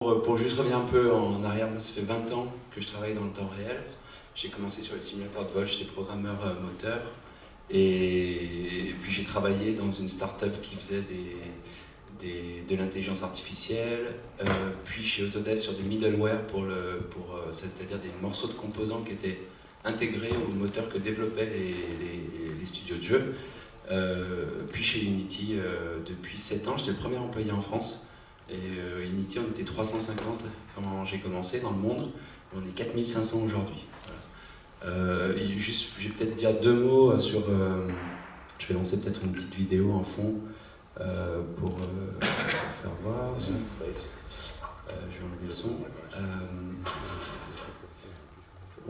Pour juste revenir un peu en arrière, moi ça fait 20 ans que je travaille dans le temps réel. J'ai commencé sur les simulateurs de vol, j'étais programmeur moteur. Et puis j'ai travaillé dans une start-up qui faisait de l'intelligence artificielle, puis chez Autodesk sur du middleware c'est-à-dire des morceaux de composants qui étaient intégrés au moteur que développaient les studios de jeux. Puis chez Unity depuis 7 ans, j'étais le premier employé en France. Et Unity, on était 350 quand j'ai commencé dans le monde. On est 4500 aujourd'hui. Voilà. Je vais peut-être dire 2 mots sur... je vais lancer peut-être une petite vidéo en fond pour faire voir. Je vais enlever le son.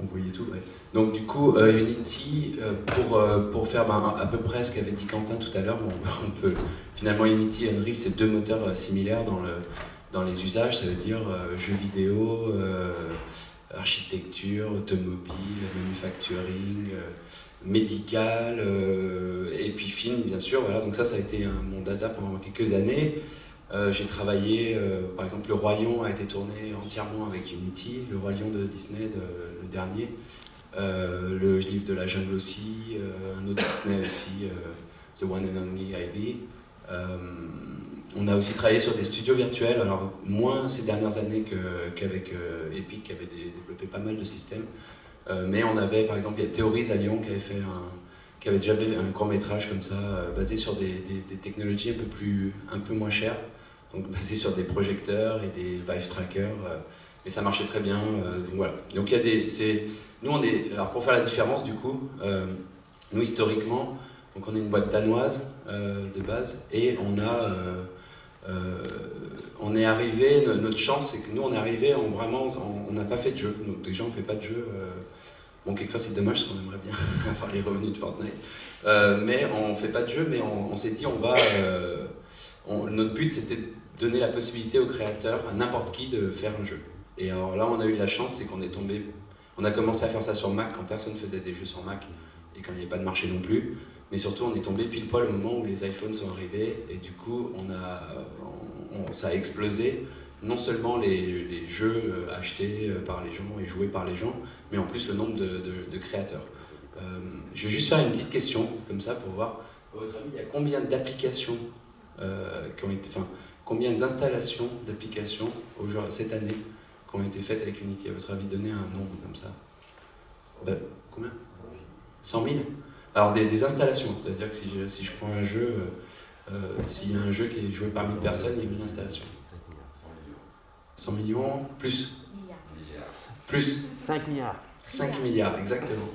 On voyait tout, ouais. Donc du coup, Unity, pour faire à peu près ce qu'avait dit Quentin tout à l'heure, on peut... Finalement, Unity et Unreal, c'est 2 moteurs similaires dans les usages, ça veut dire jeux vidéo, architecture, automobile, manufacturing, médical, et puis film, bien sûr. Voilà. Donc ça a été mon dada pendant quelques années. J'ai travaillé, par exemple, Le Roi Lion a été tourné entièrement avec Unity, Le Roi Lion de Disney, le dernier, le livre de la jungle aussi, un autre Disney aussi, The One and Only Ivy. On a aussi travaillé sur des studios virtuels, alors moins ces dernières années qu'avec Epic qui avait développé pas mal de systèmes, mais on avait par exemple, il y a Theories à Lyon qui avait déjà fait un court métrage comme ça, basé sur des technologies un peu moins chères, donc basé sur des projecteurs et des Vive trackers, mais ça marchait très bien, donc voilà. Donc il y a nous alors pour faire la différence du coup, nous historiquement, donc on est une boîte danoise de base, et on est arrivé, notre chance c'est que nous on est arrivé on n'a pas fait de jeu, donc déjà on fait pas de jeu, bon quelquefois c'est dommage parce qu'on aimerait bien avoir les revenus de Fortnite, mais on fait pas de jeu, mais on s'est dit notre but c'était de donner la possibilité aux créateurs, à n'importe qui, de faire un jeu. Et alors là on a eu de la chance, c'est on a commencé à faire ça sur Mac quand personne faisait des jeux sur Mac et quand il n'y avait pas de marché non plus. Mais surtout, on est tombé pile poil au moment où les iPhones sont arrivés, et du coup, ça a explosé. Non seulement les jeux achetés par les gens et joués par les gens, mais en plus le nombre de créateurs. Je vais juste faire une petite question, comme ça, pour voir, à votre avis, il y a combien d'applications combien d'installations d'applications cette année qui ont été faites avec Unity? À votre avis, donnez un nombre comme ça. Combien? 100 000? Alors des installations, c'est-à-dire que si je prends un jeu, s'il y a un jeu qui est joué par 1000 personnes, il y a 1000 installations. 100 millions, plus. Plus. 5 milliards. 5 milliards, exactement.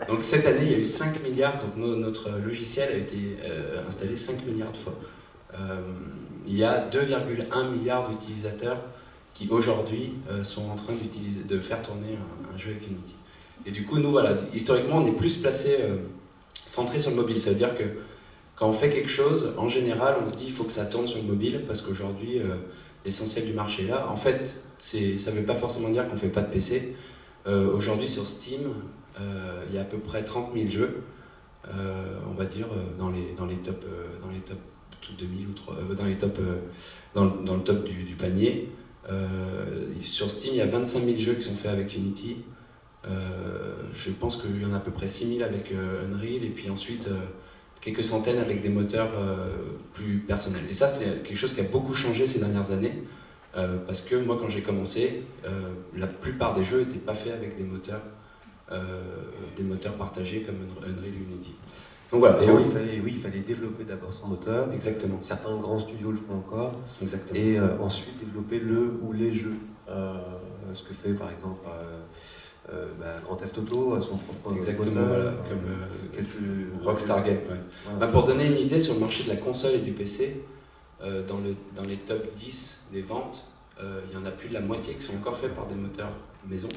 Donc cette année, il y a eu 5 milliards, donc notre logiciel a été installé 5 milliards de fois. Il y a 2,1 milliards d'utilisateurs qui aujourd'hui sont en train de faire tourner un jeu avec Unity. Et du coup, nous, voilà, historiquement, on est plus placé centré sur le mobile. Ça veut dire que quand on fait quelque chose, en général, on se dit il faut que ça tourne sur le mobile, parce qu'aujourd'hui, l'essentiel du marché est là. En fait, ça ne veut pas forcément dire qu'on ne fait pas de PC. Aujourd'hui, sur Steam, il y a à peu près 30 000 jeux, on va dire, dans les top 2000 ou dans le top du panier. Sur Steam, il y a 25 000 jeux qui sont faits avec Unity. Je pense qu'il y en a à peu près 6000 avec Unreal, et puis ensuite quelques centaines avec des moteurs plus personnels. Et ça, c'est quelque chose qui a beaucoup changé ces dernières années, parce que moi, quand j'ai commencé, la plupart des jeux n'étaient pas faits avec des moteurs partagés comme Unreal et Unity. Donc voilà. Et il fallait développer d'abord son moteur. Exactement. Certains grands studios le font encore. Exactement. Et ensuite développer le ou les jeux. Ce que fait par exemple Grand Theft Auto a son propre Exactement, moteur. voilà, comme Rockstar Games. Ouais. Voilà. Pour donner une idée sur le marché de la console et du PC, dans les top 10 des ventes, il y en a plus de la moitié qui sont encore faits par des moteurs maison.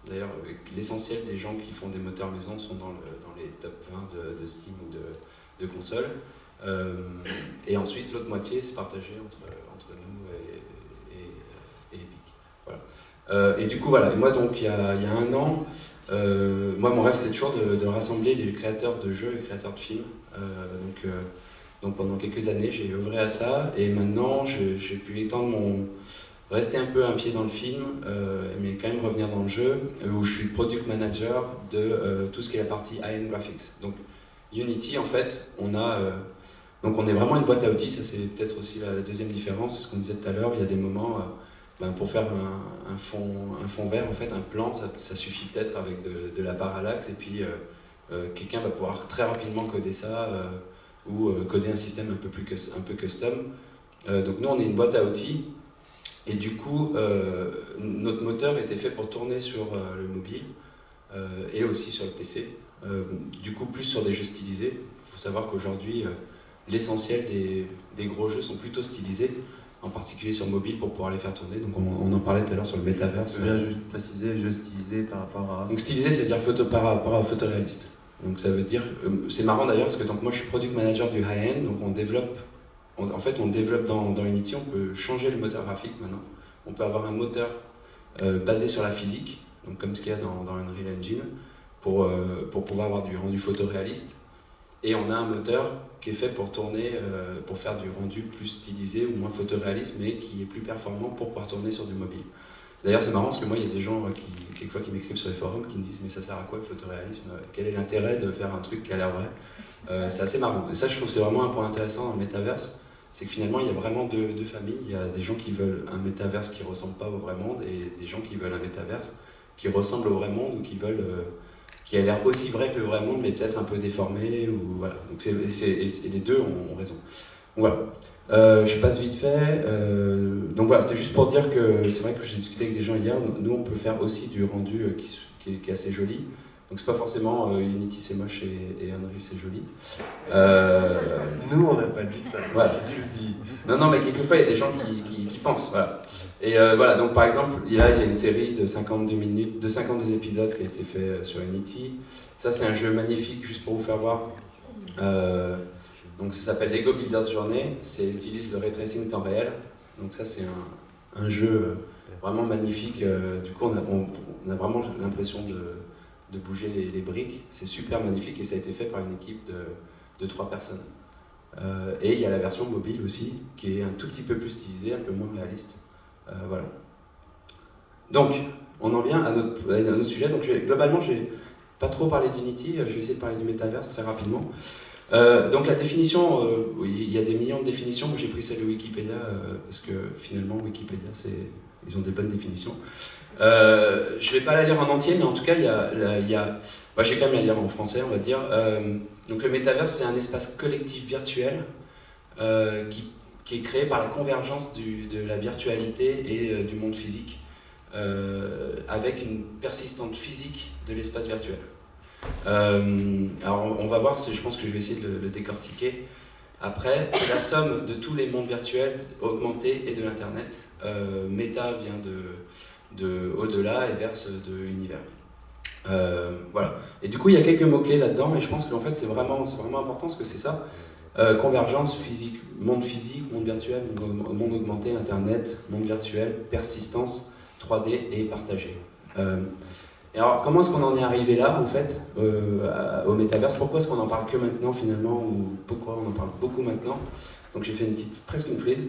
D'ailleurs, l'essentiel des gens qui font des moteurs maison sont dans les top 20 de Steam ou de consoles. Et ensuite, l'autre moitié, c'est partagé entre nous et Epic. Voilà. Et du coup, voilà. Et moi, donc, il y a un an, moi, mon rêve, c'était toujours de rassembler les créateurs de jeux et créateurs de films. Donc pendant quelques années, j'ai œuvré à ça. Et maintenant, j'ai pu étendre rester un peu un pied dans le film, mais quand même revenir dans le jeu, où je suis product manager de tout ce qui est la partie high-end graphics. Donc Unity, en fait, donc on est vraiment une boîte à outils, ça c'est peut-être aussi la deuxième différence, c'est ce qu'on disait tout à l'heure, il y a des moments, pour faire un fond vert, en fait, un plan, ça suffit peut-être avec de la parallaxe, et puis quelqu'un va pouvoir très rapidement coder ça, ou coder un système un peu custom. Donc nous on est une boîte à outils, et du coup notre moteur était fait pour tourner sur le mobile, et aussi sur le PC, du coup plus sur des jeux stylisés. Il faut savoir qu'aujourd'hui l'essentiel des gros jeux sont plutôt stylisés, en particulier sur mobile pour pouvoir les faire tourner. Donc on en parlait tout à l'heure sur le métaverse. Je viens juste préciser, jeu stylisé par rapport à... Donc stylisé, c'est-à-dire par rapport à photoréaliste. Donc ça veut dire, c'est marrant d'ailleurs parce que donc moi je suis product manager du high-end, donc on développe dans Unity, on peut changer le moteur graphique maintenant. On peut avoir un moteur basé sur la physique, donc comme ce qu'il y a dans Unreal Engine, pour pouvoir avoir du rendu photoréaliste. Et on a un moteur qui est fait pour tourner, pour faire du rendu plus stylisé ou moins photoréaliste, mais qui est plus performant pour pouvoir tourner sur du mobile. D'ailleurs, c'est marrant parce que moi, il y a des gens quelquefois qui m'écrivent sur les forums qui me disent « Mais ça sert à quoi le photoréalisme? Quel est l'intérêt de faire un truc qui a l'air vrai ?» C'est assez marrant. Et ça, je trouve que c'est vraiment un point intéressant dans le métaverse. C'est que finalement, il y a vraiment deux familles. Il y a des gens qui veulent un métaverse qui ne ressemble pas au vrai monde et des gens qui veulent un métaverse qui ressemble au vrai monde ou qui veulent... qui a l'air aussi vrai que le vrai monde, mais peut-être un peu déformé. Ou, voilà. Donc et les deux ont raison. Donc, voilà. Je passe vite fait. Donc voilà, c'était juste pour dire que c'est vrai que j'ai discuté avec des gens hier. Nous, on peut faire aussi du rendu qui est assez joli. Donc c'est pas forcément Unity c'est moche et Unreal c'est joli. Nous, on n'a pas dit ça, voilà. Si tu le dis. Non, mais quelquefois il y a des gens qui pensent. Voilà. Et voilà, donc par exemple, il y a une série de 52 minutes, de 52 épisodes qui a été fait sur Unity. Ça, c'est un jeu magnifique, juste pour vous faire voir. Donc ça s'appelle Lego Builders Journey, ça utilise le ray tracing temps réel. Donc ça, c'est un jeu vraiment magnifique. Du coup, on a vraiment l'impression de bouger les briques. C'est super magnifique et ça a été fait par une équipe de 3 personnes. Et il y a la version mobile aussi, qui est un tout petit peu plus stylisée, un peu moins réaliste. Voilà. Donc, on en vient à notre sujet. Donc, globalement, je vais pas trop parler d'Unity, je vais essayer de parler du métaverse très rapidement. Donc la définition, il y a des millions de définitions, moi j'ai pris celle de Wikipédia, parce que finalement Wikipédia, ils ont des bonnes définitions. Je vais pas la lire en entier, mais en tout cas, j'ai quand même la lire en français, on va dire. Donc le métaverse, c'est un espace collectif virtuel qui est créé par la convergence de la virtualité et du monde physique, avec une persistante physique de l'espace virtuel. Alors on va voir, je pense que je vais essayer de le décortiquer. Après, c'est la somme de tous les mondes virtuels augmentés et de l'internet. Méta vient de au-delà et verse de univers. Voilà. Et du coup, il y a quelques mots-clés là-dedans, et je pense qu'en fait, c'est vraiment important, parce que c'est ça. Convergence physique, monde virtuel, monde augmenté, internet, monde virtuel, persistance, 3D et partagé. Et alors, comment est-ce qu'on en est arrivé là, en fait, au métaverse? Pourquoi est-ce qu'on en parle que maintenant, finalement, ou pourquoi on en parle beaucoup maintenant? Donc j'ai fait presque une frise,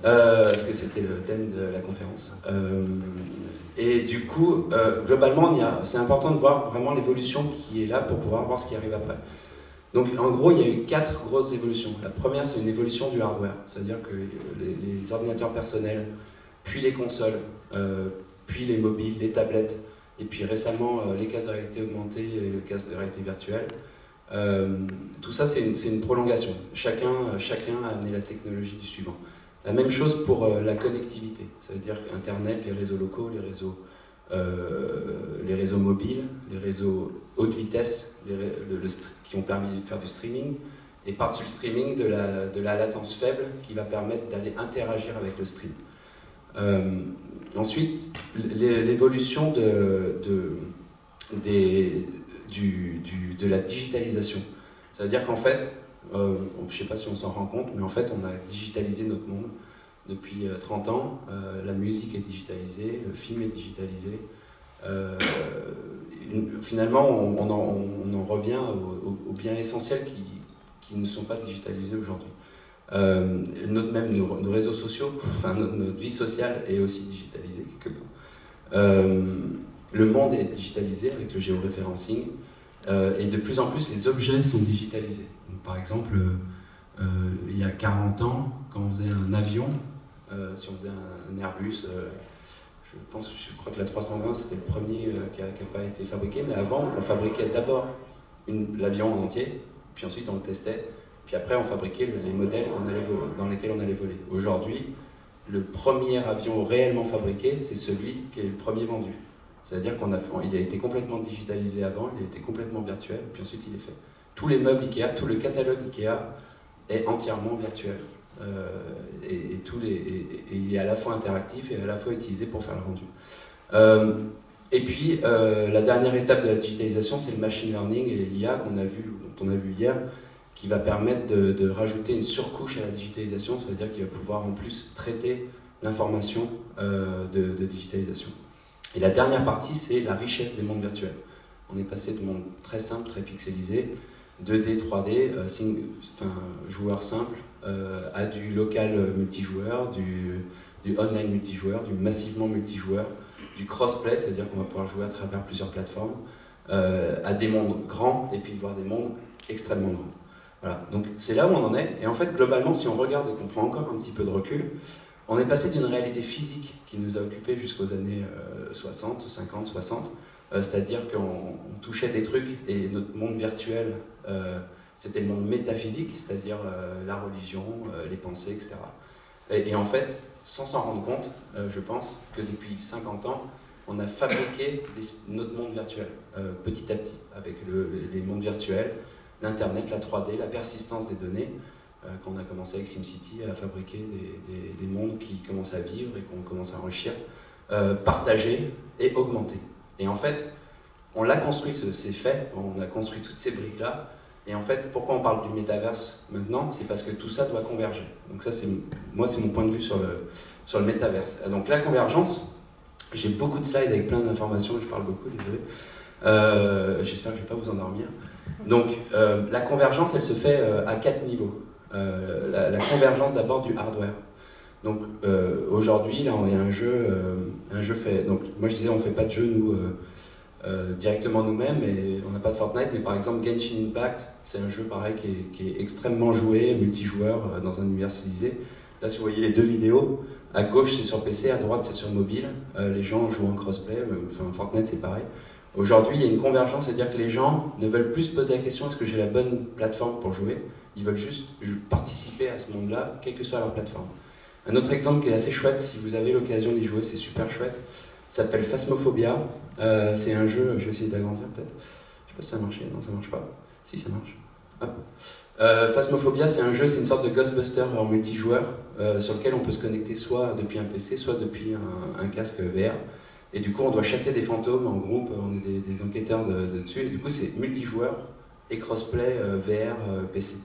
parce que c'était le thème de la conférence. Et du coup, globalement, c'est important de voir vraiment l'évolution qui est là pour pouvoir voir ce qui arrive après. Donc en gros, il y a eu 4 grosses évolutions. La première, c'est une évolution du hardware, c'est-à-dire que les ordinateurs personnels, puis les consoles, puis les mobiles, les tablettes, et puis récemment les casques de réalité augmentée et les casques de réalité virtuelle. Tout ça, c'est une prolongation. Chacun a amené la technologie du suivant. La même chose pour la connectivité, ça veut dire Internet, les réseaux locaux, les réseaux mobiles, les réseaux haute vitesse, qui ont permis de faire du streaming, et par-dessus le streaming, de la latence faible qui va permettre d'aller interagir avec le stream. Ensuite, l'évolution de la digitalisation. Ça veut dire qu'en fait, je ne sais pas si on s'en rend compte, mais en fait, on a digitalisé notre monde depuis 30 ans. La musique est digitalisée, le film est digitalisé. Finalement, on en revient aux biens essentiels qui ne sont pas digitalisés aujourd'hui. Nos réseaux sociaux, enfin notre vie sociale est aussi digitalisée quelque part. Le monde est digitalisé avec le géoréférencing, et de plus en plus les objets sont digitalisés. Donc, par exemple, il y a 40 ans, quand on faisait un avion, si on faisait un Airbus, je crois que la 320 c'était le premier qui n'a pas été fabriqué, mais avant on fabriquait d'abord l'avion en entier, puis ensuite on le testait, puis après on fabriquait les modèles dans lesquels on allait voler. Aujourd'hui, le premier avion réellement fabriqué, c'est celui qui est le premier vendu. C'est-à-dire qu'il a été complètement digitalisé avant, il a été complètement virtuel, puis ensuite il est fait. Tous les meubles Ikea, tout le catalogue Ikea est entièrement virtuel. Et il est à la fois interactif et à la fois utilisé pour faire le rendu. Et puis, la dernière étape de la digitalisation, c'est le machine learning et l'IA dont on a vu hier, qui va permettre de rajouter une surcouche à la digitalisation, c'est-à-dire qu'il va pouvoir en plus traiter l'information de digitalisation. Et la dernière partie, c'est la richesse des mondes virtuels. On est passé de mondes très simples, très pixelisés, 2D, 3D, joueurs simples, à du local multijoueur, du online multijoueur, du massivement multijoueur, du crossplay, c'est-à-dire qu'on va pouvoir jouer à travers plusieurs plateformes, à des mondes grands et puis voir des mondes extrêmement grands. Voilà, donc c'est là où on en est. Et en fait, globalement, si on regarde et qu'on prend encore un petit peu de recul, on est passé d'une réalité physique qui nous a occupés jusqu'aux années 60, 50, 60, c'est-à-dire qu'on touchait des trucs et notre monde virtuel, c'était le monde métaphysique, c'est-à-dire la religion, les pensées, etc. Et en fait, sans s'en rendre compte, je pense que depuis 50 ans, on a fabriqué notre monde virtuel, petit à petit, avec les mondes virtuels, l'Internet, la 3D, la persistance des données, quand on a commencé avec SimCity à fabriquer des mondes qui commencent à vivre et qu'on commence à enrichir, partager et augmenter. Et en fait, on l'a construit, c'est fait, on a construit toutes ces briques-là. Et en fait, pourquoi on parle du métaverse maintenant? C'est parce que tout ça doit converger. Donc ça, c'est mon point de vue sur le métaverse. Donc la convergence, j'ai beaucoup de slides avec plein d'informations, je parle beaucoup, désolé. J'espère que je ne vais pas vous endormir. Donc la convergence, elle se fait à 4 niveaux. La convergence d'abord du hardware. Donc aujourd'hui, là, il y a un jeu fait. Donc moi je disais, on ne fait pas de jeu nous directement nous-mêmes, et on n'a pas de Fortnite, mais par exemple Genshin Impact, c'est un jeu pareil qui est extrêmement joué, multijoueur dans un univers civilisé. Là, si vous voyez les deux vidéos, à gauche c'est sur PC, à droite c'est sur mobile. Les gens jouent en crossplay. Enfin Fortnite c'est pareil. Aujourd'hui, il y a une convergence, c'est-à-dire que les gens ne veulent plus se poser la question est-ce que j'ai la bonne plateforme pour jouer. Ils veulent juste participer à ce monde-là, quelle que soit leur plateforme. Un autre exemple qui est assez chouette, si vous avez l'occasion d'y jouer, c'est super chouette, s'appelle Phasmophobia. C'est un jeu, je vais essayer d'agrandir peut-être. Je sais pas si ça a marché, non ça marche pas. Si ça marche. Hop. Phasmophobia, c'est un jeu, c'est une sorte de Ghostbuster en multijoueur sur lequel on peut se connecter soit depuis un PC, soit depuis un casque VR. Et du coup, on doit chasser des fantômes en groupe, on est des enquêteurs dessus, et du coup, c'est multijoueur et crossplay VR PC.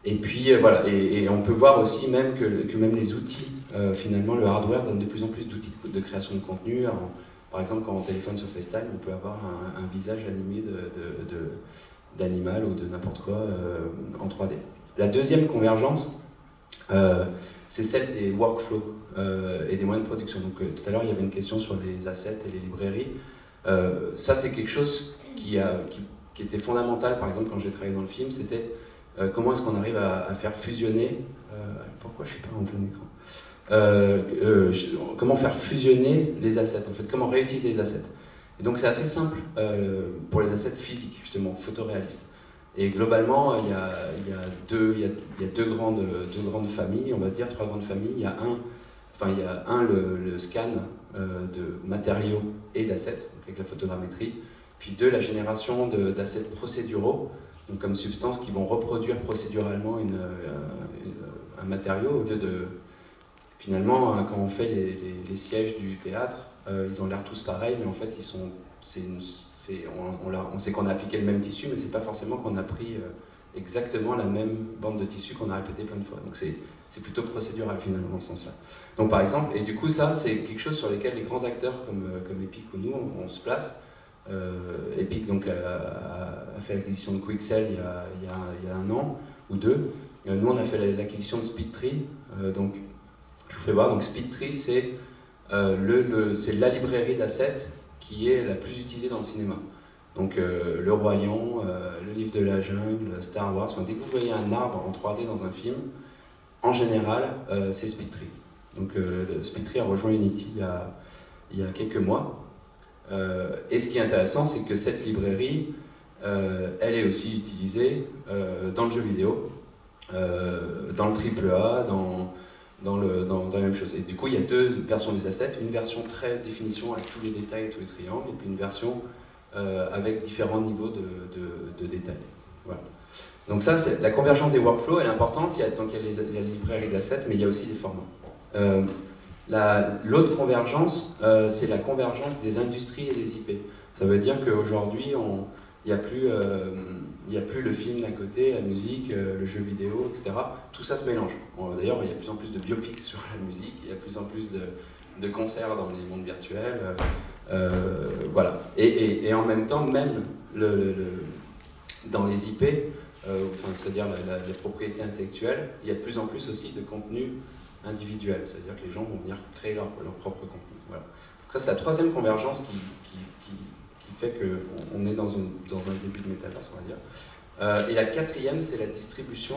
Et puis voilà, et on peut voir aussi même que même les outils, finalement, le hardware donne de plus en plus d'outils de création de contenu. Par exemple, quand on téléphone sur FaceTime, on peut avoir un visage animé d'animal ou de n'importe quoi en 3D. La deuxième convergence, c'est celle des workflows et des moyens de production. Donc tout à l'heure, il y avait une question sur les assets et les librairies. Ça, c'est quelque chose qui était fondamental, par exemple, quand j'ai travaillé dans le film, c'était comment est-ce qu'on arrive à faire fusionner... pourquoi je ne suis pas en plein écran comment faire fusionner les assets, en fait, comment réutiliser les assets. Et donc c'est assez simple pour les assets physiques, justement, photoréalistes. Et globalement, il y a deux grandes familles, on va dire, 3 grandes familles. Il y a le scan de matériaux et d'assets, avec la photogrammétrie, puis 2, la génération d'assets procéduraux, donc comme substances qui vont reproduire procéduralement un matériau, au lieu de... Finalement, quand on fait les sièges du théâtre, ils ont l'air tous pareils, mais en fait, on sait qu'on a appliqué le même tissu, mais c'est pas forcément qu'on a pris exactement la même bande de tissu qu'on a répété plein de fois. Donc c'est plutôt procédural finalement dans ce sens-là. Donc par exemple, et du coup ça c'est quelque chose sur lequel les grands acteurs comme Epic ou nous, on se place. Epic donc a fait l'acquisition de Quixel il y a 1 an, ou deux. Nous, on a fait l'acquisition de SpeedTree. Donc, je vous fais voir. Donc, SpeedTree, c'est la librairie d'assets qui est la plus utilisée dans le cinéma. Donc, Le Roi Lion, Le Livre de la Jungle, Star Wars. Enfin, dès que vous voyez un arbre en 3D dans un film, en général, c'est SpeedTree. Donc, SpeedTree a rejoint Unity il y a quelques mois. Et ce qui est intéressant, c'est que cette librairie, elle est aussi utilisée dans le jeu vidéo, dans le AAA, dans la même chose. Et du coup, il y a deux versions des assets, une version très définition avec tous les détails et tous les triangles, et puis une version avec différents niveaux de détails. Voilà. Donc ça, la convergence des workflows, elle est importante. Il y a la librairie d'assets, mais il y a aussi des formats. L'autre convergence, c'est la convergence des industries et des IP. Ça veut dire qu'aujourd'hui, il n'y a plus le film d'un côté, la musique, le jeu vidéo, etc. Tout ça se mélange. D'ailleurs, il y a de plus en plus de biopics sur la musique, il y a de plus en plus de concerts dans les mondes virtuels. Voilà. Et en même temps, même dans les IP, c'est-à-dire les propriétés intellectuelles, il y a de plus en plus aussi de contenu individuel, c'est-à-dire que les gens vont venir créer leur propre contenu. Voilà. Donc ça, c'est la troisième convergence qui fait qu'on est dans un début de métaverse, on va dire. Et la quatrième, c'est la distribution.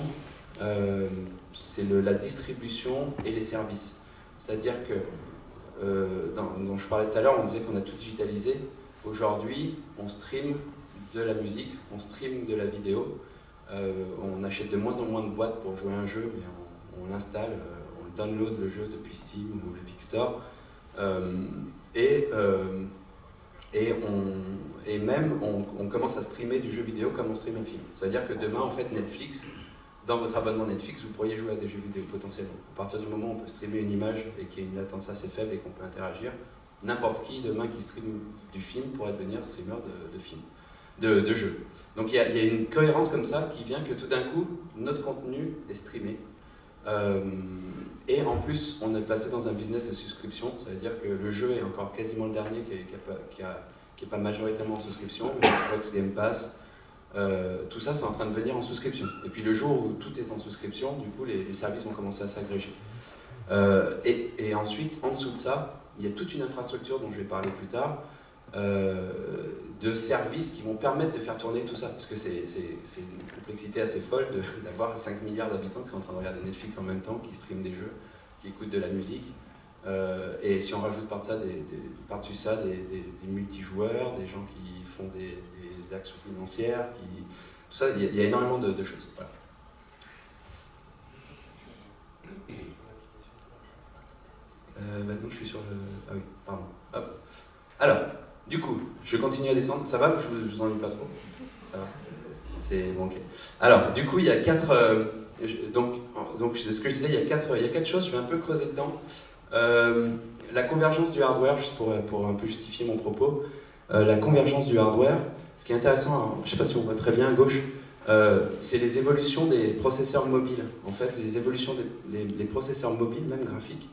C'est la distribution et les services. C'est-à-dire que, dont je parlais tout à l'heure, on disait qu'on a tout digitalisé. Aujourd'hui, on stream de la musique, on stream de la vidéo. On achète de moins en moins de boîtes pour jouer à un jeu, mais on l'installe, on download le jeu depuis Steam ou l'Epic Store. Et même, on commence à streamer du jeu vidéo comme on stream un film. C'est-à-dire que demain, en fait, Netflix, dans votre abonnement Netflix, vous pourriez jouer à des jeux vidéo potentiellement. À partir du moment où on peut streamer une image et qu'il y a une latence assez faible et qu'on peut interagir, n'importe qui demain qui stream du film pourrait devenir streamer de film, de jeu. Donc il y a une cohérence comme ça qui vient que tout d'un coup, notre contenu est streamé. Et en plus, on est passé dans un business de subscription, ça veut dire que le jeu est encore quasiment le dernier qui n'est pas majoritairement en souscription, le Xbox Game Pass, tout ça c'est en train de venir en souscription. Et puis le jour où tout est en souscription, du coup les services vont commencer à s'agréger. Et ensuite, en dessous de ça, il y a toute une infrastructure dont je vais parler plus tard, de services qui vont permettre de faire tourner tout ça, parce que c'est une complexité assez folle d'avoir 5 milliards d'habitants qui sont en train de regarder Netflix en même temps, qui streament des jeux, qui écoutent de la musique, et si on rajoute par-dessus ça des multijoueurs, des gens qui font des actions financières, tout ça, il y a énormément de choses. Voilà. Maintenant je suis sur le... Ah oui, pardon. Hop. Alors, du coup, je continue à descendre. Ça va? Je vous ennuie pas trop? Ça va? C'est bon, ok. Alors, du coup, il y a quatre... donc, c'est ce que je disais, il y a quatre choses, je vais un peu creuser dedans. La convergence du hardware, juste pour un peu justifier mon propos. La convergence du hardware, ce qui est intéressant, alors, je ne sais pas si on voit très bien à gauche, c'est les évolutions des processeurs mobiles. En fait, les évolutions des processeurs mobiles, même graphiques,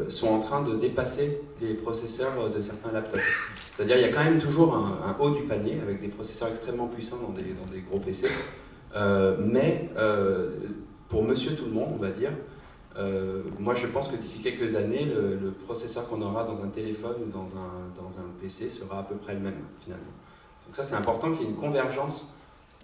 sont en train de dépasser les processeurs de certains laptops. C'est-à-dire qu'il y a quand même toujours un haut du panier avec des processeurs extrêmement puissants dans des gros PC. Mais pour monsieur tout le monde, on va dire, moi je pense que d'ici quelques années, le processeur qu'on aura dans un téléphone ou dans un PC sera à peu près le même finalement. Donc ça c'est important qu'il y ait une convergence,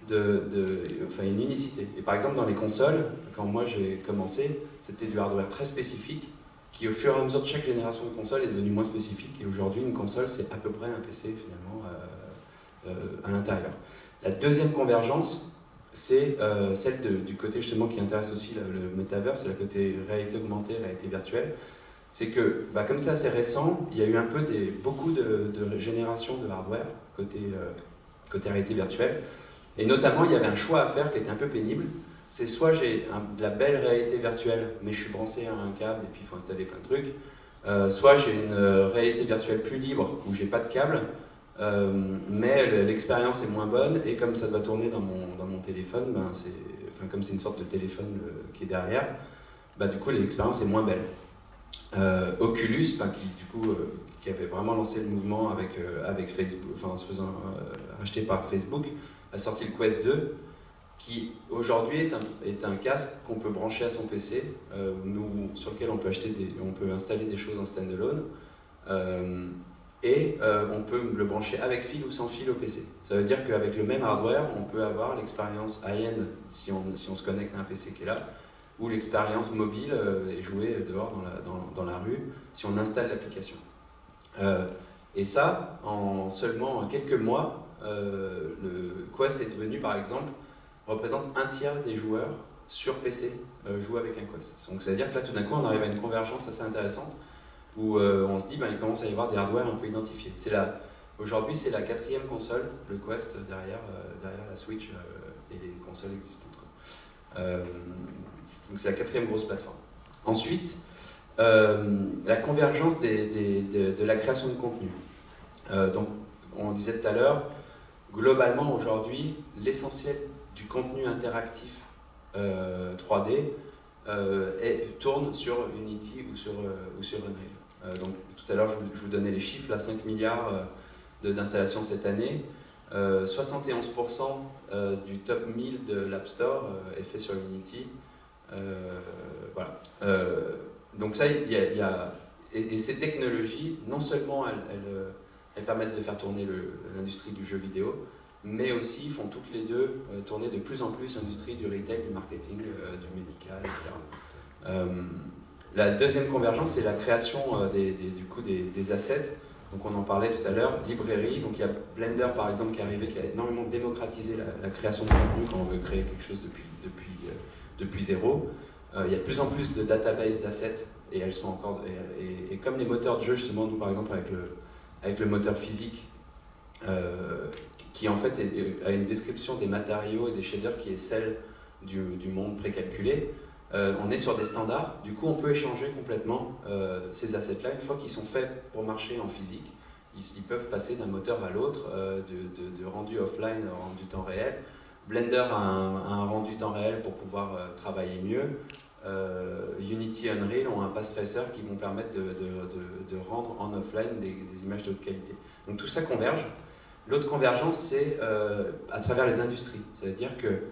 enfin une unicité. Et par exemple dans les consoles, quand moi j'ai commencé, c'était du hardware très spécifique qui au fur et à mesure de chaque génération de console est devenu moins spécifique. Et aujourd'hui une console c'est à peu près un PC finalement à l'intérieur. La deuxième convergence, c'est celle du côté justement qui intéresse aussi le metaverse, c'est le côté réalité augmentée, réalité virtuelle. C'est que, comme c'est assez récent, il y a eu un peu beaucoup de générations de hardware côté réalité virtuelle. Et notamment, il y avait un choix à faire qui était un peu pénible. C'est soit j'ai de la belle réalité virtuelle, mais je suis branché à un câble et puis il faut installer plein de trucs. Soit j'ai une réalité virtuelle plus libre où j'ai pas de câble, mais l'expérience est moins bonne et comme ça doit tourner dans mon téléphone, comme c'est une sorte de téléphone qui est derrière, du coup l'expérience est moins belle. Oculus, qui avait vraiment lancé le mouvement avec Facebook, en se faisant racheter par Facebook, a sorti le Quest 2 qui aujourd'hui est un casque qu'on peut brancher à son PC, sur lequel on peut installer des choses en standalone, on peut le brancher avec fil ou sans fil au PC. Ça veut dire qu'avec le même hardware, on peut avoir l'expérience high-end si on se connecte à un PC qui est là, ou l'expérience mobile et jouer dehors dans la rue si on installe l'application. Et ça, en seulement quelques mois, le Quest est devenu, par exemple, représente un tiers des joueurs sur PC jouent avec un Quest. Donc ça veut dire que là, tout d'un coup, on arrive à une convergence assez intéressante où on se dit il commence à y avoir des hardware un peu identifiés. Aujourd'hui, c'est la 4e console, le Quest, derrière la Switch et les consoles existantes. Donc c'est la 4e grosse plateforme. Ensuite, la convergence de la création de contenu. Donc, on disait tout à l'heure, globalement aujourd'hui, l'essentiel du contenu interactif 3D tourne sur Unity ou sur Unreal. Donc tout à l'heure je vous donnais les chiffres, là 5 milliards d'installations cette année, 71% du top 1000 de l'App Store est fait sur Unity. Voilà. Donc ça, et ces technologies, non seulement elles permettent de faire tourner l'industrie du jeu vidéo, mais aussi font toutes les deux tourner de plus en plus l'industrie du retail, du marketing, du médical, etc. La deuxième convergence, c'est la création des assets. Donc on en parlait tout à l'heure, librairie. Donc il y a Blender par exemple qui est arrivé, qui a énormément démocratisé la création de contenu quand on veut créer quelque chose depuis zéro. Il y a de plus en plus de databases d'assets et elles sont encore et comme les moteurs de jeu justement, nous par exemple avec le moteur physique qui en fait a une description des matériaux et des shaders qui est celle du monde précalculé. On est sur des standards, du coup on peut échanger complètement ces assets-là. Une fois qu'ils sont faits pour marcher en physique, ils peuvent passer d'un moteur à l'autre, de rendu offline à rendu temps réel. Blender a un rendu temps réel pour pouvoir travailler mieux. Unity et Unreal ont un pass tracer qui vont permettre de rendre en offline des images de haute qualité. Donc tout ça converge. L'autre convergence, c'est à travers les industries. C'est-à-dire que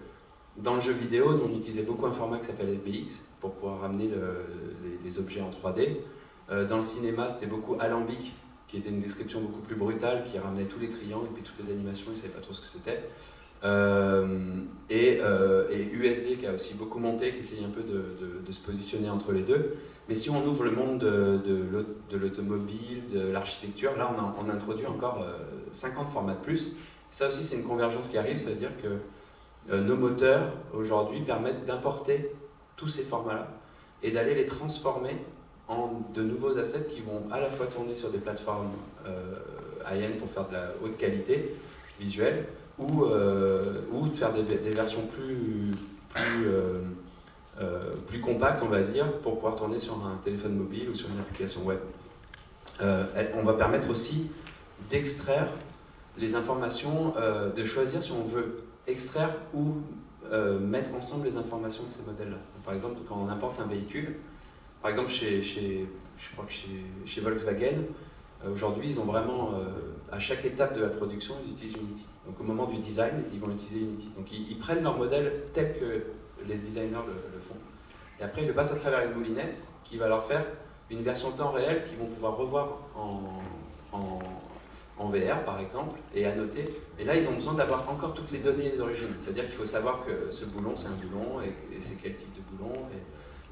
dans le jeu vidéo, nous, on utilisait beaucoup un format qui s'appelle FBX pour pouvoir ramener les objets en 3D. Dans le cinéma, c'était beaucoup alambic, qui était une description beaucoup plus brutale, qui ramenait tous les triangles et puis toutes les animations, ils ne savaient pas trop ce que c'était. Et USD qui a aussi beaucoup monté, qui essayait un peu de se positionner entre les deux. Mais si on ouvre le monde de l'automobile, de l'architecture, là on introduit encore 50 formats de plus. Ça aussi c'est une convergence qui arrive, ça veut dire que nos moteurs aujourd'hui permettent d'importer tous ces formats-là et d'aller les transformer en de nouveaux assets qui vont à la fois tourner sur des plateformes high-end pour faire de la haute qualité visuelle, ou de faire des versions plus compactes, on va dire, pour pouvoir tourner sur un téléphone mobile ou sur une application web. On va permettre aussi d'extraire les informations, de choisir si on veut extraire ou mettre ensemble les informations de ces modèles-là. Par exemple, quand on importe un véhicule, par exemple je crois que chez Volkswagen, aujourd'hui, ils ont vraiment, à chaque étape de la production, ils utilisent Unity. Donc au moment du design, ils vont utiliser Unity. Donc ils prennent leur modèle tel que les designers le font. Et après, ils le passent à travers une moulinette qui va leur faire une version temps réel qu'ils vont pouvoir revoir en VR, par exemple, et annoter. Et là, ils ont besoin d'avoir encore toutes les données d'origine. C'est-à-dire qu'il faut savoir que ce boulon, c'est un boulon, et c'est quel type de boulon.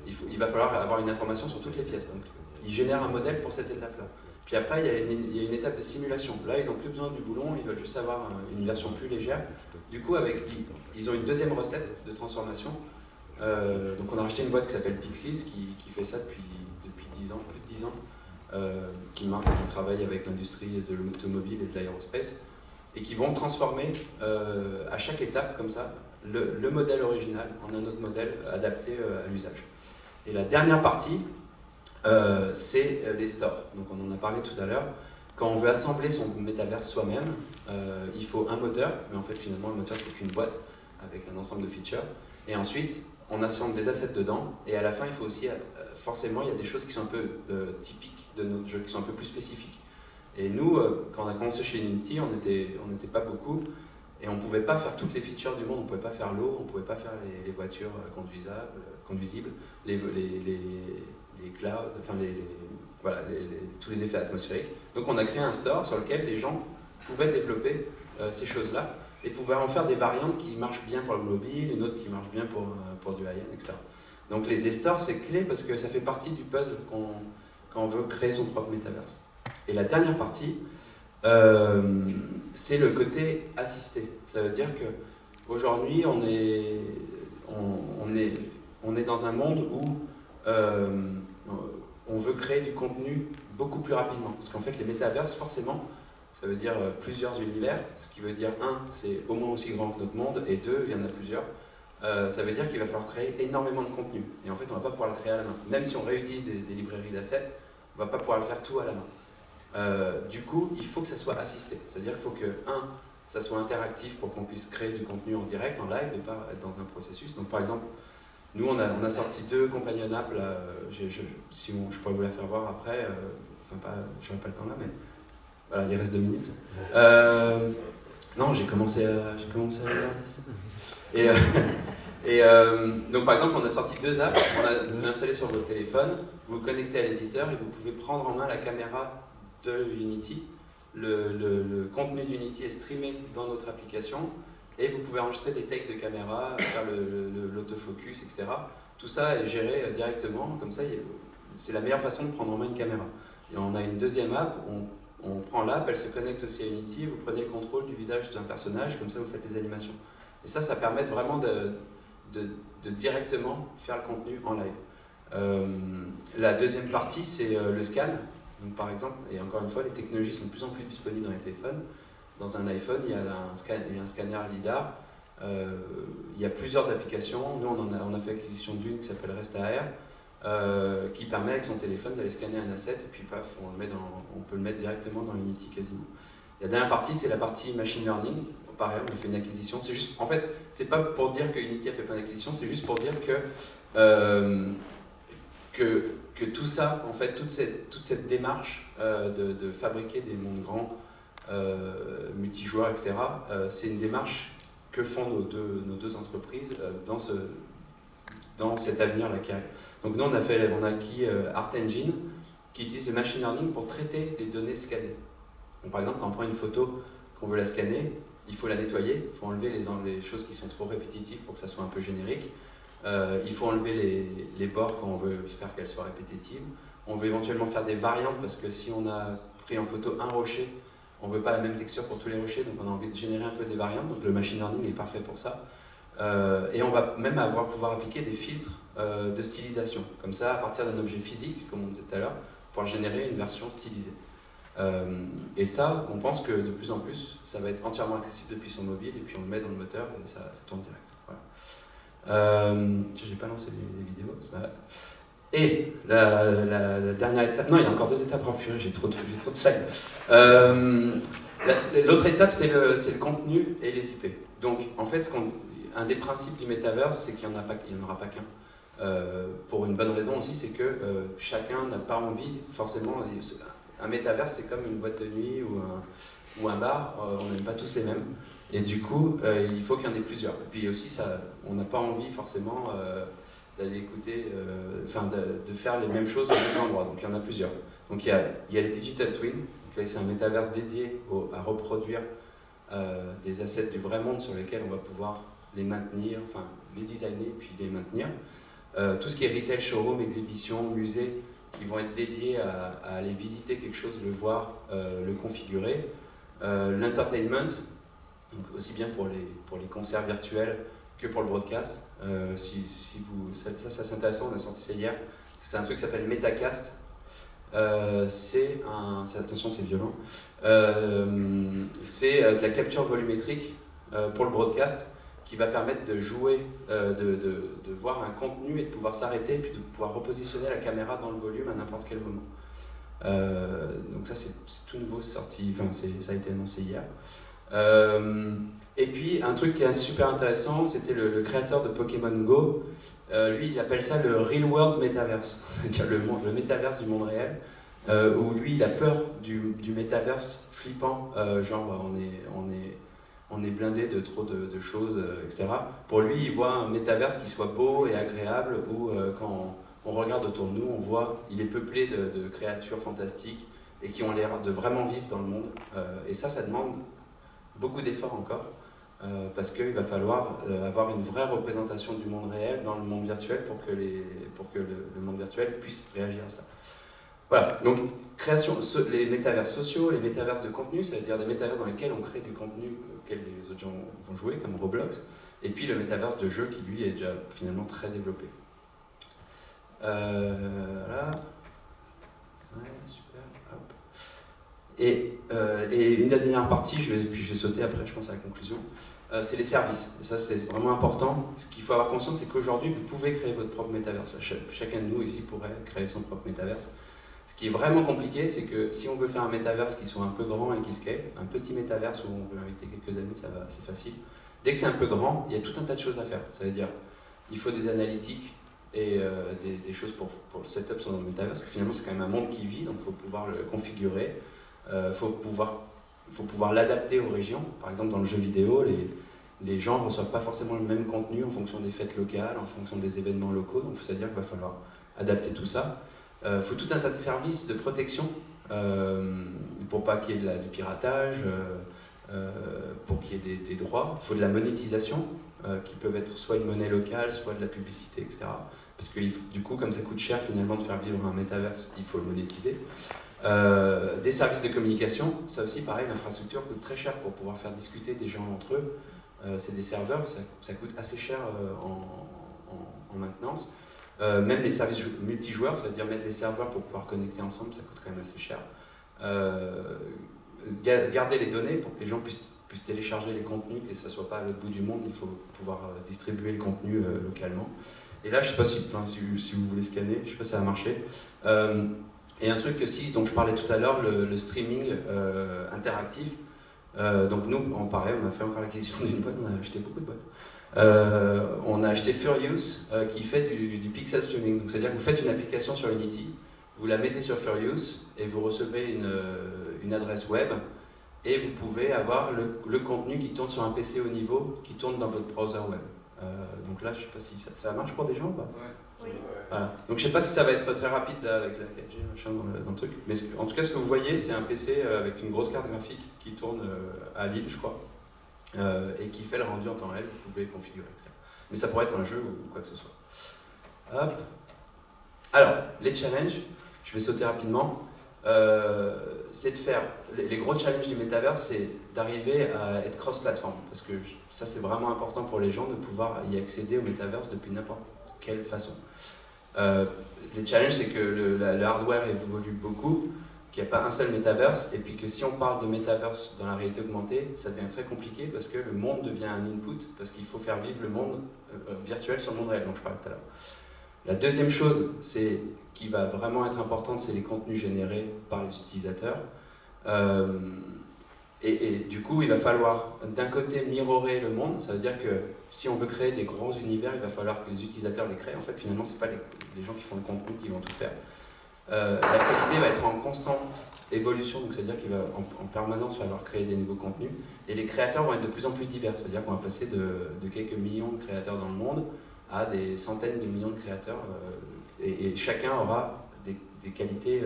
Et il va falloir avoir une information sur toutes les pièces. Donc ils génèrent un modèle pour cette étape-là. Puis après, il y a une étape de simulation. Là, ils n'ont plus besoin du boulon, ils veulent juste avoir une version plus légère. Du coup, ils ont une deuxième recette de transformation. Donc on a racheté une boîte qui s'appelle Pixies, qui fait ça depuis 10 ans, plus de 10 ans, qui travaille avec l'industrie de l'automobile et de l'aérospace, et qui vont transformer à chaque étape, comme ça, le modèle original en un autre modèle adapté à l'usage. Et la dernière partie, c'est les stores. Donc on en a parlé tout à l'heure. Quand on veut assembler son métaverse soi-même, il faut un moteur, mais en fait finalement le moteur c'est qu'une boîte avec un ensemble de features. Et ensuite, on assemble des assets dedans, et à la fin il faut aussi, forcément il y a des choses qui sont un peu typiques de notre jeu, qui sont un peu plus spécifiques. Et nous, quand on a commencé chez Unity, on n'était pas beaucoup, Et on ne pouvait pas faire toutes les features du monde, on ne pouvait pas faire l'eau, on ne pouvait pas faire les voitures conduisibles, les clouds, enfin voilà, tous les effets atmosphériques. Donc on a créé un store sur lequel les gens pouvaient développer ces choses-là et pouvaient en faire des variantes qui marchent bien pour le mobile, une autre qui marche bien pour du high-end, etc. Donc les stores, c'est clé parce que ça fait partie du puzzle quand on veut créer son propre métaverse. Et la dernière partie, c'est le côté assisté. Ça veut dire qu'aujourd'hui, on est dans un monde où on veut créer du contenu beaucoup plus rapidement. Parce qu'en fait, les métaverses, forcément, ça veut dire plusieurs univers. Ce qui veut dire, un, c'est au moins aussi grand que notre monde, et deux, il y en a plusieurs. Ça veut dire qu'il va falloir créer énormément de contenu. Et en fait, on ne va pas pouvoir le créer à la main. Même si on réutilise des librairies d'assets, on ne va pas pouvoir le faire tout à la main. Du coup, il faut que ça soit assisté. C'est-à-dire qu'il faut que, ça soit interactif pour qu'on puisse créer du contenu en direct, en live, et pas être dans un processus. Donc par exemple, nous on a sorti 2 companion apps, je pourrais vous la faire voir après, j'aurai pas le temps là, mais voilà, il reste 2 minutes. Non, j'ai commencé à regarder. Donc par exemple, on a sorti 2 apps, vous l'installez sur votre téléphone, vous vous connectez à l'éditeur et vous pouvez prendre en main la caméra de Unity. Le contenu d'Unity est streamé dans notre application et vous pouvez enregistrer des takes de caméra, faire l'autofocus, etc. Tout ça est géré directement, comme ça c'est la meilleure façon de prendre en main une caméra. Et on a une deuxième app, on prend l'app, elle se connecte aussi à Unity, vous prenez le contrôle du visage d'un personnage, comme ça vous faites les animations. Et ça permet vraiment de directement faire le contenu en live. La deuxième partie, c'est le scan. Donc, par exemple, et encore une fois, les technologies sont de plus en plus disponibles dans les téléphones. Dans un iPhone, il y a un scanner LiDAR. Il y a plusieurs applications. Nous, on a fait l'acquisition d'une qui s'appelle RestAR, qui permet avec son téléphone d'aller scanner un asset et puis paf, on peut le mettre directement dans Unity quasiment. La dernière partie, c'est la partie machine learning. Pareil, on a fait une acquisition. C'est juste, en fait, c'est pas pour dire que Unity a fait plein d'acquisitions, c'est juste pour dire que tout ça, en fait, toute cette démarche de fabriquer des mondes grands, multijoueurs, etc., c'est une démarche que font nos deux entreprises dans cet avenir-là qui arrive. Donc nous, on a acquis Art Engine, qui utilise le machine learning pour traiter les données scannées. Donc, par exemple, quand on prend une photo qu'on veut la scanner, il faut la nettoyer, il faut enlever les choses qui sont trop répétitives pour que ça soit un peu générique. Il faut enlever les bords quand on veut faire qu'elles soient répétitives. On veut éventuellement faire des variantes parce que si on a pris en photo un rocher, on ne veut pas la même texture pour tous les rochers, donc on a envie de générer un peu des variantes. Donc le machine learning est parfait pour ça. Et on va même pouvoir appliquer des filtres de stylisation. Comme ça, à partir d'un objet physique, comme on disait tout à l'heure, pouvoir générer une version stylisée. Et ça, on pense que de plus en plus, ça va être entièrement accessible depuis son mobile, et puis on le met dans le moteur et ça tourne direct. Voilà. J'ai pas lancé les vidéos, c'est pas grave. Et la dernière étape, non, il y a encore 2 étapes, j'ai trop de slides. L'autre étape, c'est le contenu et les IP. Donc, en fait, un des principes du Metaverse, c'est qu'il n'y en aura pas qu'un. Pour une bonne raison aussi, c'est que chacun n'a pas envie, forcément, un Metaverse, c'est comme une boîte de nuit ou un bar, on n'aime pas tous les mêmes. Et du coup, il faut qu'il y en ait plusieurs. Et puis aussi, on n'a pas envie forcément d'aller écouter, de faire les mêmes choses dans les endroits. Donc il y en a plusieurs. Donc il y a les Digital Twins. Donc là, c'est un métaverse dédié à reproduire des assets du vrai monde sur lesquels on va pouvoir les maintenir, enfin les designer puis les maintenir. Tout ce qui est retail, showroom, exhibition, musée, qui vont être dédiés à aller visiter quelque chose, le voir, le configurer. L'entertainment, donc aussi bien pour les concerts virtuels que pour le broadcast. Ça c'est intéressant, on a sorti ça hier. C'est un truc qui s'appelle Metacast. Attention, c'est violent. C'est de la capture volumétrique pour le broadcast qui va permettre de jouer, de voir un contenu et de pouvoir s'arrêter puis de pouvoir repositionner la caméra dans le volume à n'importe quel moment. Donc ça c'est tout nouveau, sorti, ça a été annoncé hier. Et puis un truc qui est super intéressant, c'était le créateur de Pokémon Go. Lui, il appelle ça le Real World Metaverse, c'est-à-dire le métaverse du monde réel, où lui, il a peur du métaverse flippant, genre on on est blindé de trop de choses, etc. Pour lui, il voit un métaverse qui soit beau et agréable, où quand on regarde autour de nous, on voit il est peuplé de créatures fantastiques et qui ont l'air de vraiment vivre dans le monde. Et ça demande beaucoup d'efforts encore, parce qu'il va falloir avoir une vraie représentation du monde réel dans le monde virtuel pour que le monde virtuel puisse réagir à ça. Voilà, donc création, les métaverses sociaux, les métaverses de contenu, ça veut dire des métaverses dans lesquels on crée du contenu auquel les autres gens vont jouer, comme Roblox, et puis le métaverse de jeu qui lui est déjà finalement très développé. Voilà. Ouais, super. Hop. Et une dernière partie, puis je vais sauter après, je pense, à la conclusion, c'est les services. Et ça, c'est vraiment important. Ce qu'il faut avoir conscience, c'est qu'aujourd'hui, vous pouvez créer votre propre métaverse. Chacun de nous ici pourrait créer son propre métaverse. Ce qui est vraiment compliqué, c'est que si on veut faire un métaverse qui soit un peu grand et qui scale, un petit métaverse où on veut inviter quelques amis, ça va, c'est facile. Dès que c'est un peu grand, il y a tout un tas de choses à faire. Ça veut dire, il faut des analytiques et des choses pour le setup sur notre métaverse, parce que finalement c'est quand même un monde qui vit, donc il faut pouvoir le configurer, il faut pouvoir l'adapter aux régions. Par exemple, dans le jeu vidéo, les gens ne reçoivent pas forcément le même contenu en fonction des fêtes locales, en fonction des événements locaux, donc ça veut dire qu'il va falloir adapter tout ça. Il faut tout un tas de services de protection pour pas qu'il y ait du piratage, pour qu'il y ait des droits. Il faut de la monétisation qui peuvent être soit une monnaie locale, soit de la publicité, etc. Parce que du coup, comme ça coûte cher finalement de faire vivre un métaverse, il faut le monétiser. Des services de communication, ça aussi pareil, l'infrastructure coûte très cher pour pouvoir faire discuter des gens entre eux. C'est des serveurs, ça coûte assez cher en maintenance. Même les services multijoueurs, ça veut dire mettre les serveurs pour pouvoir connecter ensemble, ça coûte quand même assez cher. Garder les données pour que les gens puissent télécharger les contenus, que ça ne soit pas à l'autre bout du monde, il faut pouvoir distribuer le contenu localement. Et là, je ne sais pas si vous voulez scanner, je ne sais pas si ça va marcher. Et un truc aussi, dont je parlais tout à l'heure, le streaming interactif. Donc nous, pareil, on a fait encore l'acquisition d'une boîte, on a acheté beaucoup de boîtes. On a acheté Furious qui fait du pixel streaming. Donc c'est-à-dire que vous faites une application sur Unity, vous la mettez sur Furious et vous recevez une adresse web et vous pouvez avoir le contenu qui tourne sur un PC haut niveau qui tourne dans votre browser web. Donc là, je ne sais pas si ça marche pour des gens ou pas. Ouais. Oui. Voilà. Donc je ne sais pas si ça va être très rapide là, avec la 4G machin, dans le truc. Mais en tout cas, ce que vous voyez, c'est un PC avec une grosse carte graphique qui tourne à Lille, je crois. Et qui fait le rendu en temps réel, vous pouvez configurer, etc. Mais ça pourrait être un jeu ou quoi que ce soit. Hop. Alors, les challenges, je vais sauter rapidement. C'est de faire, les gros challenges du Metaverse, c'est d'arriver à être cross-platform. Parce que ça, c'est vraiment important pour les gens de pouvoir y accéder au Metaverse depuis n'importe quelle façon. Les challenges, c'est que le hardware évolue beaucoup, qu'il n'y a pas un seul métaverse, et puis que si on parle de métaverse dans la réalité augmentée, ça devient très compliqué parce que le monde devient un input, parce qu'il faut faire vivre le monde virtuel sur le monde réel, dont je parlais tout à l'heure. La deuxième chose qui va vraiment être importante, c'est les contenus générés par les utilisateurs. Et du coup, il va falloir d'un côté mirrorer le monde, ça veut dire que si on veut créer des grands univers, il va falloir que les utilisateurs les créent. En fait, finalement, ce n'est pas les gens qui font le contenu qui vont tout faire. La qualité va être en constante évolution, donc c'est-à-dire qu'il va en permanence falloir créer des nouveaux contenus, et les créateurs vont être de plus en plus divers, c'est-à-dire qu'on va passer de quelques millions de créateurs dans le monde à des centaines de millions de créateurs, et chacun aura des qualités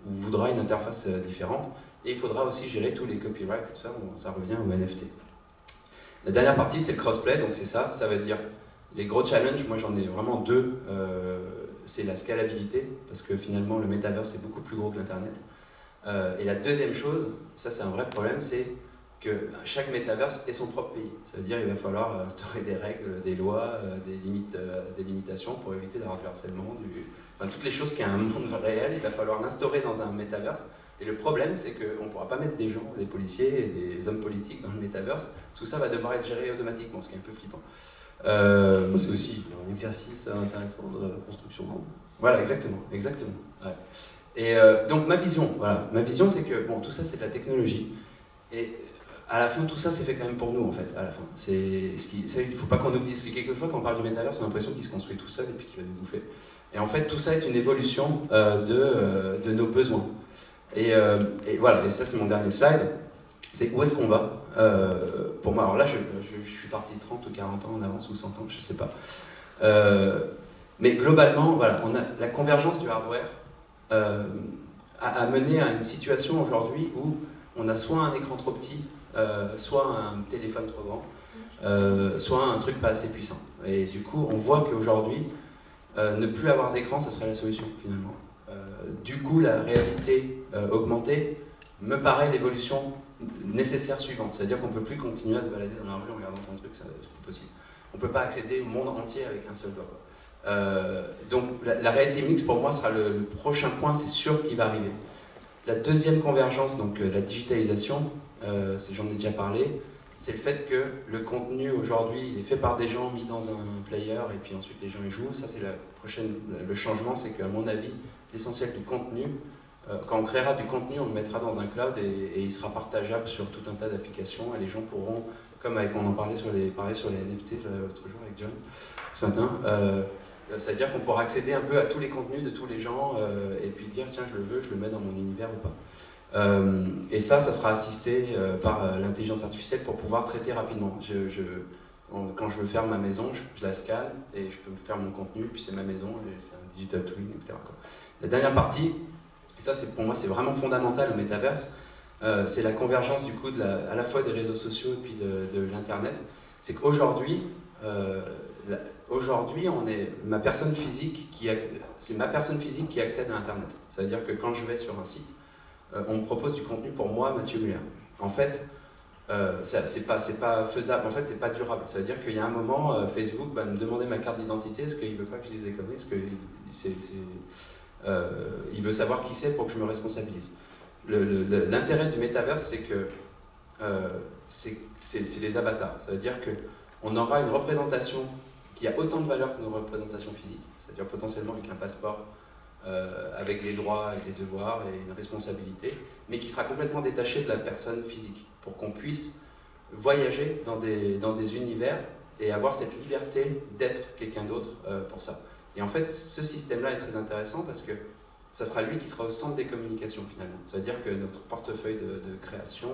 ou voudra une interface différente, et il faudra aussi gérer tous les copyrights, tout ça, ça revient au NFT. La dernière partie, c'est le crossplay, donc c'est ça veut dire les gros challenges, moi j'en ai vraiment deux. C'est la scalabilité, parce que finalement le metaverse est beaucoup plus gros que l'internet. Et la deuxième chose, ça c'est un vrai problème, c'est que chaque métaverse ait son propre pays. Ça veut dire qu'il va falloir instaurer des règles, des lois, des limitations pour éviter d'avoir du harcèlement, enfin, toutes les choses qu'il y a un monde réel, il va falloir l'instaurer dans un métaverse. Et le problème, c'est qu'on ne pourra pas mettre des gens, des policiers et des hommes politiques dans le métaverse. Tout ça va devoir être géré automatiquement, ce qui est un peu flippant. C'est aussi un exercice intéressant de construction de monde. Voilà, exactement. Ouais. Et donc ma vision, c'est que bon, tout ça c'est de la technologie. Et à la fin, tout ça c'est fait quand même pour nous en fait. À la fin, il ne faut pas qu'on oublie. Parce que quelquefois, quand on parle du métaverse, on a l'impression qu'il se construit tout seul et puis qu'il va nous bouffer. Et en fait, tout ça est une évolution de nos besoins. Et voilà. Et ça c'est mon dernier slide. C'est où est-ce qu'on va pour moi, alors là, je suis parti 30 ou 40 ans en avance ou 100 ans, je sais pas. Mais globalement, voilà, on a la convergence du hardware a mené à une situation aujourd'hui où on a soit un écran trop petit, soit un téléphone trop grand, soit un truc pas assez puissant. Et du coup, on voit qu'aujourd'hui, ne plus avoir d'écran, ça serait la solution finalement. Du coup, la réalité augmentée me paraît l'évolution nécessaire suivante. C'est-à-dire qu'on ne peut plus continuer à se balader dans la rue en regardant son truc, c'est plus possible. On ne peut pas accéder au monde entier avec un seul doigt. Donc la réalité mixte pour moi sera le prochain point, c'est sûr qu'il va arriver. La deuxième convergence, donc la digitalisation, j'en ai déjà parlé, c'est le fait que le contenu aujourd'hui il est fait par des gens mis dans un player et puis ensuite les gens y jouent. Ça c'est le changement, c'est qu'à mon avis, l'essentiel du contenu, quand on créera du contenu, on le mettra dans un cloud et il sera partageable sur tout un tas d'applications et les gens pourront, comme on en parlait sur les NFT l'autre jour avec John ce matin, c'est-à-dire qu'on pourra accéder un peu à tous les contenus de tous les gens et puis dire tiens je le veux, je le mets dans mon univers ou pas. Et ça sera assisté par l'intelligence artificielle pour pouvoir traiter rapidement. Quand je veux faire ma maison, je la scanne et je peux faire mon contenu, puis c'est ma maison, c'est un digital twin, etc. La dernière partie, et ça pour moi c'est vraiment fondamental au métaverse, c'est la convergence du coup à la fois des réseaux sociaux et puis de l'internet. C'est qu'aujourd'hui, c'est ma personne physique qui accède à internet. Ça veut dire que quand je vais sur un site, on me propose du contenu pour moi, Mathieu Muller. En fait, c'est pas faisable, en fait c'est pas durable. Ça veut dire qu'il y a un moment, Facebook va me demander ma carte d'identité, est-ce qu'il veut pas que je dise des conneries, est-ce qu'il veut savoir qui c'est pour que je me responsabilise. L'intérêt du métaverse, c'est que c'est les avatars. Ça veut dire qu'on aura une représentation qui a autant de valeur que nos représentations physiques, c'est-à-dire potentiellement avec un passeport, avec les droits et les devoirs et une responsabilité, mais qui sera complètement détaché de la personne physique, pour qu'on puisse voyager dans des univers et avoir cette liberté d'être quelqu'un d'autre pour ça. Et en fait, ce système-là est très intéressant parce que ça sera lui qui sera au centre des communications finalement. Ça veut dire que notre portefeuille de création,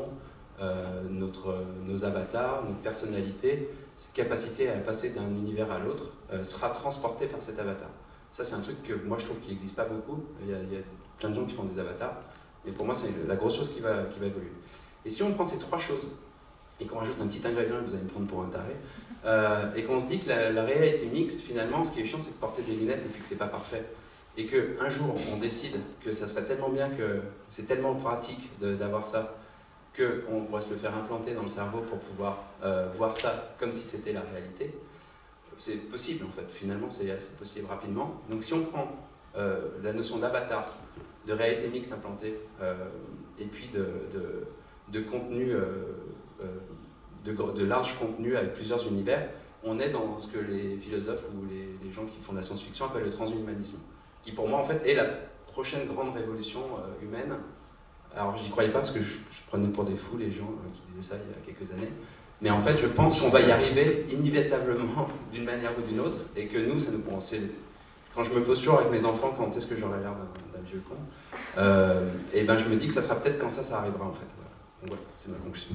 nos avatars, notre personnalité, cette capacité à passer d'un univers à l'autre sera transportée par cet avatar. Ça c'est un truc que moi je trouve qui n'existe pas beaucoup. Il y a plein de gens qui font des avatars, mais pour moi c'est la grosse chose qui va évoluer. Et si on prend ces trois choses et qu'on rajoute un petit ingrédient, et vous allez me prendre pour un taré, et qu'on se dit que la réalité mixte finalement, ce qui est chiant c'est de porter des lunettes et puis que c'est pas parfait. Et qu'un jour on décide que ça serait tellement bien, que c'est tellement pratique d'avoir ça, qu'on pourrait se le faire implanter dans le cerveau pour pouvoir voir ça comme si c'était la réalité. C'est possible en fait, finalement c'est assez possible rapidement. Donc si on prend la notion d'avatar, de réalité mixte implantée, et puis de contenu, de large contenu avec plusieurs univers, on est dans ce que les philosophes ou les gens qui font de la science-fiction appellent le transhumanisme, qui pour moi en fait est la prochaine grande révolution humaine. Alors j'y croyais pas parce que je prenais pour des fous les gens qui disaient ça il y a quelques années. Mais en fait je pense qu'on va y arriver inévitablement d'une manière ou d'une autre et que nous, ça nous pense. Quand je me pose toujours avec mes enfants quand est-ce que j'aurai l'air d'un vieux con, et ben je me dis que ça sera peut-être quand ça arrivera en fait. Voilà. Donc voilà, c'est ma conclusion.